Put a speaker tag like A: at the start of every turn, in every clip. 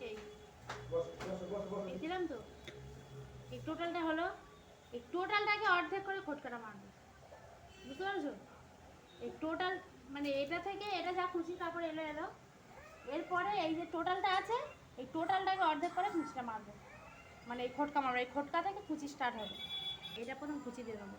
A: এই দিলাম তো, এই টোটালটা হলো, এই টোটালটাকে অর্ধেক করে খটকাটা মারবে, বুঝতে পারছো? এই টোটাল মানে এটা থেকে এটা যা খুশি কাপড় এলো এলো, এরপরে এই যে টোটালটা আছে এই টোটালটাকে অর্ধেক করে খুঁচিটা মারবো, মানে এই খটকা মারবো, এই খটকা থেকে খুঁচি স্টার্ট হবে, এটা প্রথম খুঁচি দিয়ে দেবো।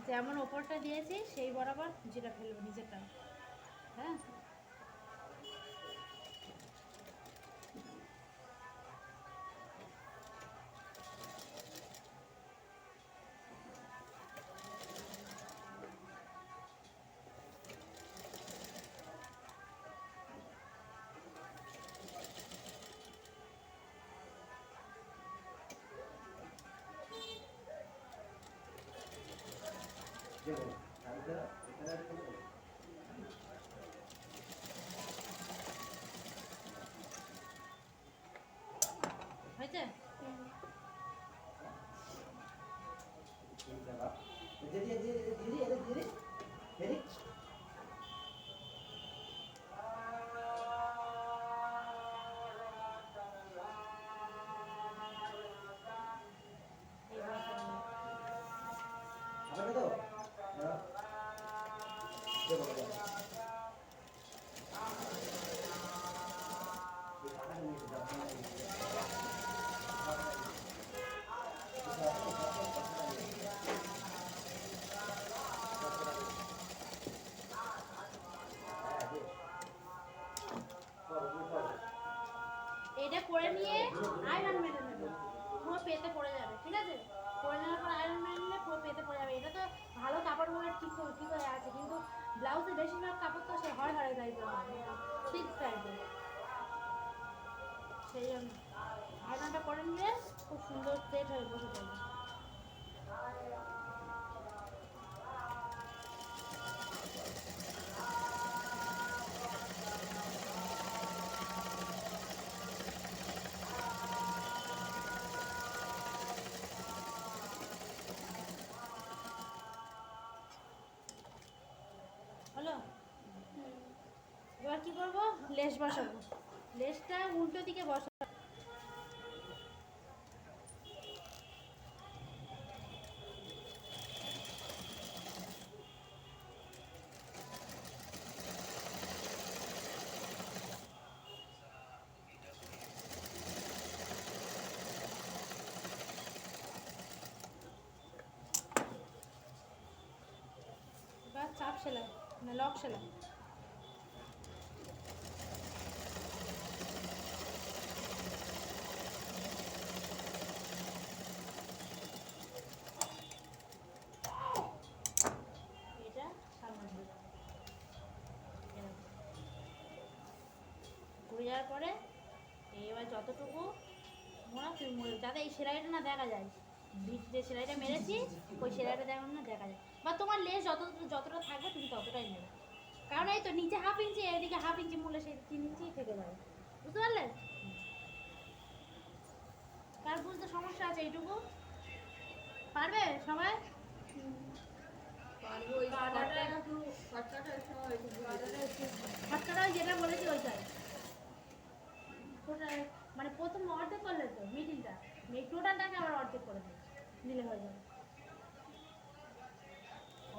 A: যেমন ওপরটা দিয়েছি সেই বরাবর যেটা ফেলবো নিচেরটা, হ্যাঁ। হয়েছে? এটা করে নিয়ে আয়রন মেরে নেবে, পুরো পেতে পড়ে যাবে, ঠিক আছে? করে নেওয়ার পর আয়রন মেরে নিলে পুরো পেতে পড়ে যাবে। এটা তো ভালো কাপড়গুলো ঠিক হয়ে আছে, কিন্তু ব্লাউজে বেশিরভাগ কাপড় তো সে হড় টাইপের হয়, সিল্ক টাইপের, সেই জন্য আয়রনটা করে নিলে খুব সুন্দর সেট হয়ে বসে পড়বে। হলো, এবার কি করবো, লেস বসাবো। লেসটা উল্টো দিকে বসাবো। এবার চাপ সেলাই না লক সেলাই, এটা সামনে ঘুরে যাওয়ার পরে এবার যতটুকু মোড়া তুই মোড়ে, যাতে এই সেলাইটা না দেখা যায়, যে সেলাইটা মেরেছি ওই সেলাইটা যেমন না দেখা যায়, বা তোমার লেস যতটা থাকবে তুমি ততটাই নেবে, কারণ এই তো নিচে হাফ ইঞ্চি এদিকে হাফ ইঞ্চি মূলে সেই 3 ইঞ্চি থেকে যাবে, বুঝতে পারলে? কার বুঝতে সমস্যা আছে এইটুকু? পারবে সবাই? খটকাটা যেটা বলেছি ওইটাই, মানে প্রথম অর্ধেক করলে তো মিডিলটা, এই টোটালটাকে আবার অর্ধেক করে নিলে হয়ে যাবে।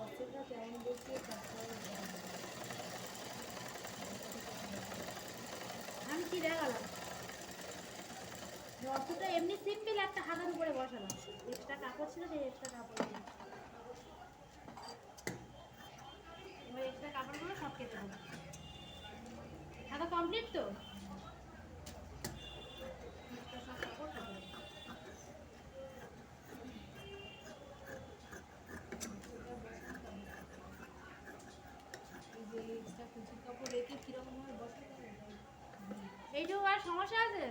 A: অর্ধেকটা কেমন বসিয়ে আমি কি দেখালাম? অতটা এমনি সিম্পল একটা হাতের উপরে বসালাম, এক্সট্রা কাপড় ছিল সেই এক্সট্রা কাপড় দিয়ে। এবার এক্সট্রা কাপড়গুলো সব কেটে দেবো। হাতা কমপ্লিট তো, এক্সট্রা সব কাপড় কেটে দেবো।
B: এই যে এক্সট্রা কুচির কাপড় রেখে কিরকম ভাবে বসাতে হবে?
A: এইটুকু আর সমস্যা আছে?